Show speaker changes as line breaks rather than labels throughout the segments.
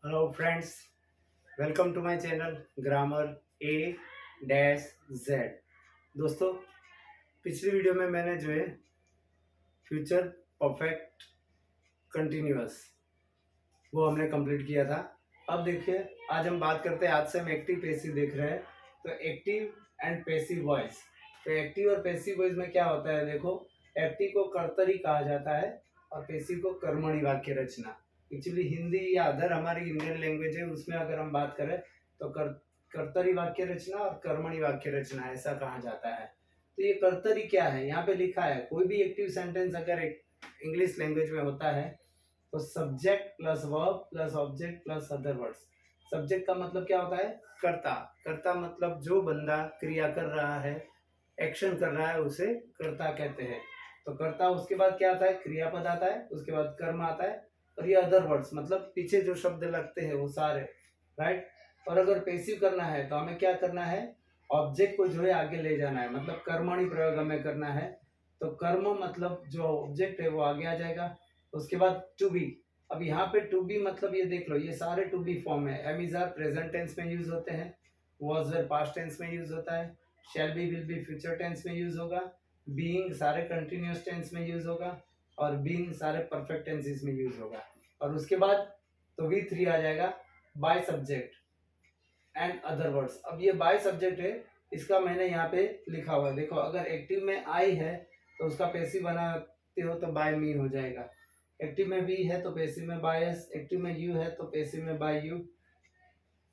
Hello friends, welcome to my channel grammar A dash Z. दोस्तों, पिछली video में मैंने जो है फ्यूचर परफेक्ट कंटिन्यूअस वो हमने कंप्लीट किया था। अब देखिए, आज हम बात करते हैं, आज से हम एक्टिव पैसिव देख रहे हैं। तो एक्टिव एंड पैसिव वॉइस। तो एक्टिव और पैसिव वॉइस में क्या होता है, देखो, एक्टिव को कर्तरी कहा जाता है और पैसिव को कर्मणी वाक्य रचना। एक्चुअली हिंदी या अदर हमारी इंडियन लैंग्वेज है, उसमें अगर हम बात करें तो कर्तरी वाक्य रचना और कर्मणी वाक्य रचना ऐसा कहा जाता है। तो ये कर्तरी क्या है, यहाँ पे लिखा है कोई भी एक्टिव सेंटेंस अगर इंग्लिश लैंग्वेज में होता है तो subject plus verb plus object plus other words. Subject का मतलब क्या होता है, कर्ता। कर्ता मतलब जो बंदा क्रिया कर रहा है, एक्शन कर रहा है, उसे कर्ता कहते हैं। तो कर्ता, उसके बाद क्या आता है, क्रियापद आता है, उसके बाद कर्म आता है, और ये अदर वर्ड्स मतलब पीछे जो शब्द लगते हैं वो सारे, राइट। और अगर पैसिव करना है तो हमें क्या करना है, ऑब्जेक्ट को जो है आगे ले जाना है, मतलब कर्मणि प्रयोग हमें करना है। तो कर्म मतलब जो ऑब्जेक्ट है वो आगे आ जाएगा। उसके बाद टू बी। अब यहाँ पे टू बी मतलब ये देख लो, ये सारे टू बी फॉर्म है। Am is are present tense में यूज होते हैं, वॉज वेर पास्ट टेंस में यूज होता है, shall be will be future tense में यूज होगा, बीइंग सारे कंटिन्यूअस टेंस में यूज होगा, और बीइंग सारे परफेक्ट टेंसेस में यूज होगा। और उसके बाद तो वी थ्री आ जाएगा, by subject and other words. अब ये बाय सब्जेक्ट है, इसका मैंने यहाँ पे लिखा हुआ है, देखो, अगर एक्टिव में आई है तो उसका पैसिव बनाते हो तो बाय मी हो जाएगा। एक्टिव में वी है तो पैसिव में बाय एस, एक्टिव में यू है तो पैसिव में बाय यू,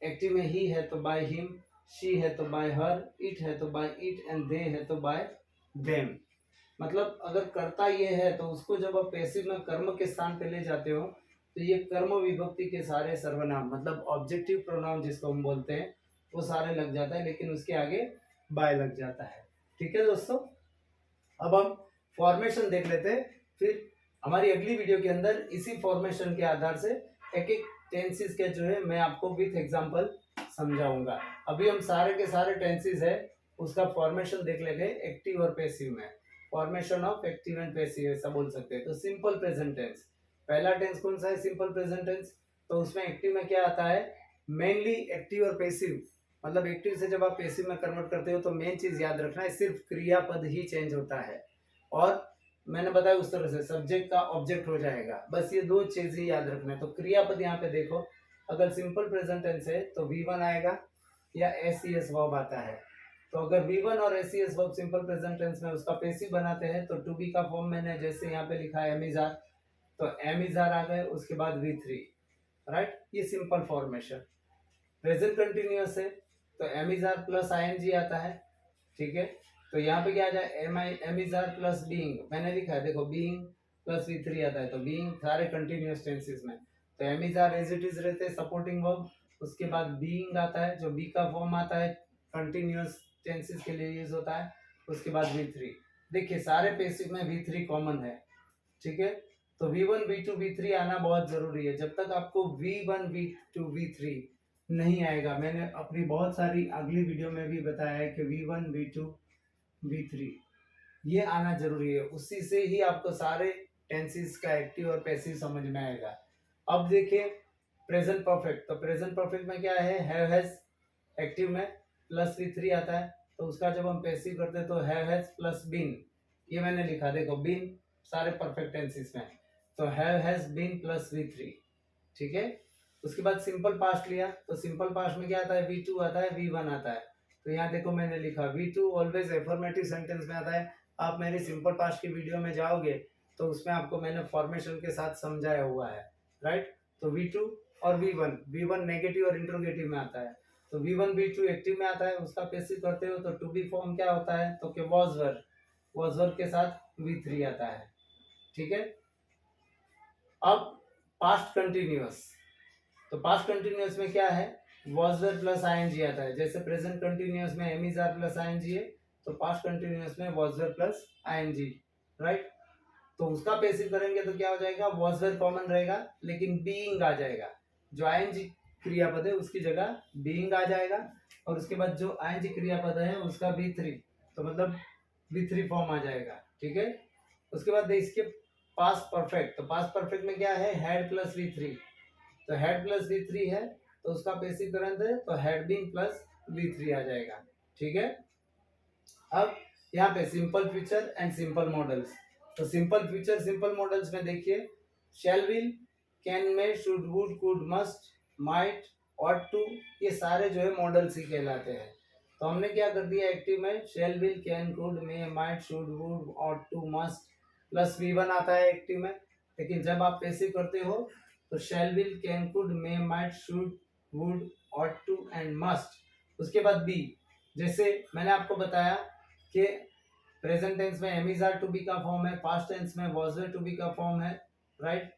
एक्टिव में ही है तो बाय हिम, शी है तो बाय हर, इट है तो बाय इट, एंड दे है तो बाय देम। मतलब अगर कर्ता ये है तो उसको जब आप पैसिव में कर्म के स्थान पे ले जाते हो तो ये कर्म विभक्ति के सारे सर्वनाम मतलब ऑब्जेक्टिव प्रोनाउन जिसको हम बोलते हैं वो सारे लग जाता है, लेकिन उसके आगे बाय लग जाता है। ठीक है दोस्तों, अब हम फॉर्मेशन देख लेते हैं, फिर हमारी अगली वीडियो के अंदर इसी फॉर्मेशन के आधार से एक एक टेंसेस के जो है मैं आपको विथ एग्जांपल समझाऊंगा। अभी हम सारे के सारे टेंसेस है उसका फॉर्मेशन देख लेंगे एक्टिव और पैसिव में। Formation of active and passive ऐसा बोल सकते हैं। तो सिंपल प्रेजेंट टेंस, पहला टेंस कौन सा है, सिंपल प्रेजेंट टेंस। तो उसमें एक्टिव में क्या आता है, मेनली एक्टिव और पैसिव, मतलब एक्टिव से जब आप पैसिव में कन्वर्ट करते हो तो मेन चीज याद रखना है, सिर्फ क्रियापद ही चेंज होता है। और मैंने बताया उस तरह से सब्जेक्ट का ऑब्जेक्ट हो जाएगा, बस ये दो चीज ही याद रखना है। तो क्रियापद यहाँ पे देखो, अगर सिंपल प्रेजेंट टेंस है तो V1 आएगा या SES वर्ब आता है। तो अगर V1 और SES verb simple present tense में उसका पैसिव बनाते हैं तो टू बी का फॉर्म मैंने जैसे यहाँ पे लिखा है एम इज आर, तो एम इज आर आ गए, उसके बाद V3, राइट। ये सिंपल फॉर्मेशन। प्रेजेंट कंटिन्यूअस है तो am is are plus ING आता है, ठीक है। तो यहाँ पे क्या आ जाए, am is are plus being, मैंने लिखा है देखो, बीइंग प्लस V3 आता है, तो बीइंग सारे कंटिन्यूअस टेंसेस में। तो am is are as it is रहते हैं सपोर्टिंग वर्ब, उसके बाद बीइंग आता है जो बी का फॉर्म आता है, कंटिन्यूअस टेंसेस के लिए यूज होता है, उसके बाद V3। देखिए सारे पैसिव में V3 कॉमन है, ठीक है। तो V1 V2 V3 आना बहुत जरूरी है। जब तक आपको V1 V2 V3 नहीं आएगा, मैंने अपनी बहुत सारी अगली वीडियो में भी बताया है कि V1 V2 V3 ये आना जरूरी है, उसी से ही आपको सारे टेंसेस का एक्टिव और पैसिव समझ में आएगा। अब देखिए प्रेजेंट परफेक्ट। तो प्रेजेंट परफेक्ट में क्या है, हैव हैज एक्टिव में प्लस V3 आता है, तो उसका जब हम पैसिव करते हैं तो हैव हैज प्लस बीन, ये मैंने लिखा देखो, बीन सारे परफेक्ट टेंसेस में, तो have has been plus V3, ठीक है। उसके बाद सिंपल पास्ट लिया तो सिंपल पास्ट में क्या आता है, V2 आता है, V1 आता है। तो यहाँ देखो मैंने लिखा V2 ऑलवेज एफर्मेटिव सेंटेंस में आता है। आप मेरी सिंपल पास्ट की वीडियो में जाओगे तो उसमें आपको मैंने फॉर्मेशन के साथ समझाया हुआ है, राइट। तो V2 और V1 नेगेटिव और इंट्रोगेटिव में आता है। तो V1 V2 एक्टिव में आता है, उसका पैसिव करते हो तो टू बी फॉर्म क्या होता है, तो कि वॉज वर के साथ V3 आता है, ठीक है। अब पास्ट कंटिन्यूअस। तो पास्ट कंटिन्यूअस में क्या है, वॉज वेर प्लस ING आता है। जैसे प्रेजेंट कंटिन्यूअस में am is are plus ING है, तो पास्ट कंटिन्यूअस में was were plus ING, right. तो उसका पैसिव करेंगे तो क्या हो जाएगा, वॉज वेर कॉमन रहेगा लेकिन बीइंग आ जाएगा, जो ING क्रियापद है उसकी जगह बीइंग आ जाएगा, और उसके बाद जो ING क्रियापद है उसका V3, तो मतलब V3 फॉर्म आ जाएगा, ठीक है। उसके बाद इसके पास्ट परफेक्ट। तो पास्ट परफेक्ट में क्या है, हैड प्लस V3, तो हेड प्लस V3 है तो उसका पैसिव करंट है तो हेड बीम प्लस V3 आ जाएगा। ठीक है, अब यहाँ पे simple future and simple modals. तो सिंपल फीचर सिंपल मॉडल्स में देखिए, shall will, can, may, should, would, could, must, might, ought to, ये सारे जो है मॉडल्स ही कहलाते हैं। तो हमने क्या कर दिया एक्टिव में, shall will, can, could, may, might, should, would, ought to, must plus V1 आता है एक्टिव में। लेकिन जब आप पैसिव करते हो तो shall will, can, could, may, might, should, would, ought to and must, उसके बाद बी। जैसे मैंने आपको बताया कि प्रेजेंट टेंस में am is are to be का फॉर्म है, पास्ट टेंस में वाज वे टू बी का फॉर्म है, राइट।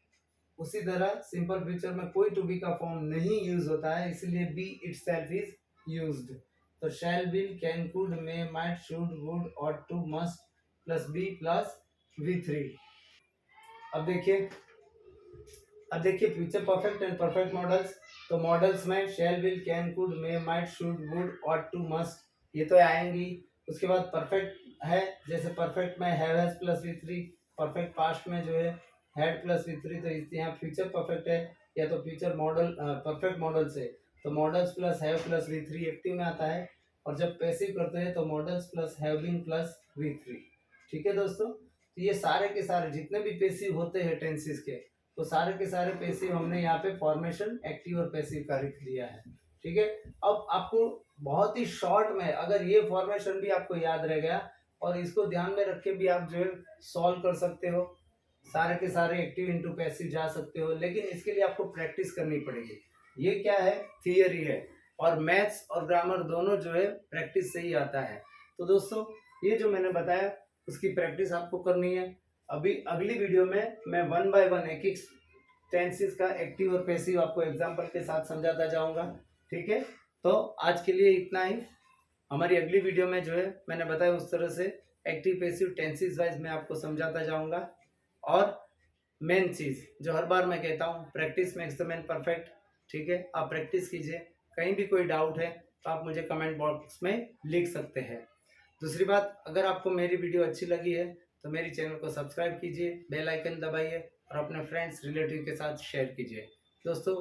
उसी तरह सिंपल फ्यूचर में कोई टू बी का फॉर्म नहीं यूज होता है, इसलिए बी इटसेल्फ इज यूज्ड। तो shall, will, can, could, may, might, should, would, ought to, must plus be plus V3। अब देखिए future perfect and perfect modals. तो मॉडल्स में shall, will, can, could, may, might, should, would, ought to, must, ये तो आएंगी। उसके बाद perfect है, जैसे परफेक्ट में have plus V3, perfect past में जो है हैड प्लस V3, तो यहाँ फ्यूचर परफेक्ट है या तो फ्यूचर मॉडल परफेक्ट मॉडल से तो modals plus have plus V3 active में आता है, और जब पैसिव करते हैं तो modals plus have been plus V3। ठीक है दोस्तों, तो ये सारे के सारे जितने भी पैसिव होते हैं टेंसेस के, तो सारे के सारे पैसिव हमने यहाँ पे फॉर्मेशन एक्टिव और पैसिव का लिख दिया है। ठीक है, अब आपको बहुत ही शॉर्ट में अगर ये फॉर्मेशन भी आपको याद रह गया और इसको ध्यान में रख के भी आप जो है सॉल्व कर सकते हो, सारे के सारे एक्टिव इनटू पैसिव जा सकते हो, लेकिन इसके लिए आपको प्रैक्टिस करनी पड़ेगी। ये क्या है, थियरी है, और मैथ्स और ग्रामर दोनों जो है प्रैक्टिस से ही आता है। तो दोस्तों ये जो मैंने बताया उसकी प्रैक्टिस आपको करनी है। अभी अगली वीडियो में मैं 1 बाय 1 एक एक टेंसेस का एक्टिव और पैसिव आपको एग्जांपल के साथ समझाता जाऊंगा। ठीक है, तो आज के लिए इतना ही। हमारी अगली वीडियो में जो है मैंने बताया उस तरह से एक्टिव पैसिव टेंसेस वाइज मैं आपको समझाता जाऊंगा। और मेन चीज़ जो हर बार मैं कहता हूँ, practice makes the man perfect. ठीक है, आप प्रैक्टिस कीजिए, कहीं भी कोई डाउट है तो आप मुझे कमेंट बॉक्स में लिख सकते हैं। दूसरी बात, अगर आपको मेरी वीडियो अच्छी लगी है तो मेरी चैनल को सब्सक्राइब कीजिए, बेल आइकन दबाइए और अपने फ्रेंड्स रिलेटिव के साथ शेयर कीजिए। दोस्तों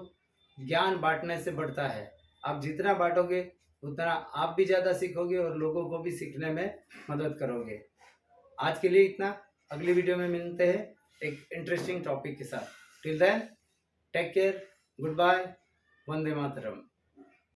ज्ञान बांटने से बढ़ता है, आप जितना बांटोगे उतना आप भी ज़्यादा सीखोगे और लोगों को भी सीखने में मदद करोगे। आज के लिए इतना, अगली वीडियो में मिलते हैं एक इंटरेस्टिंग टॉपिक के साथ। Till then take care, good bye, Vande मातरम।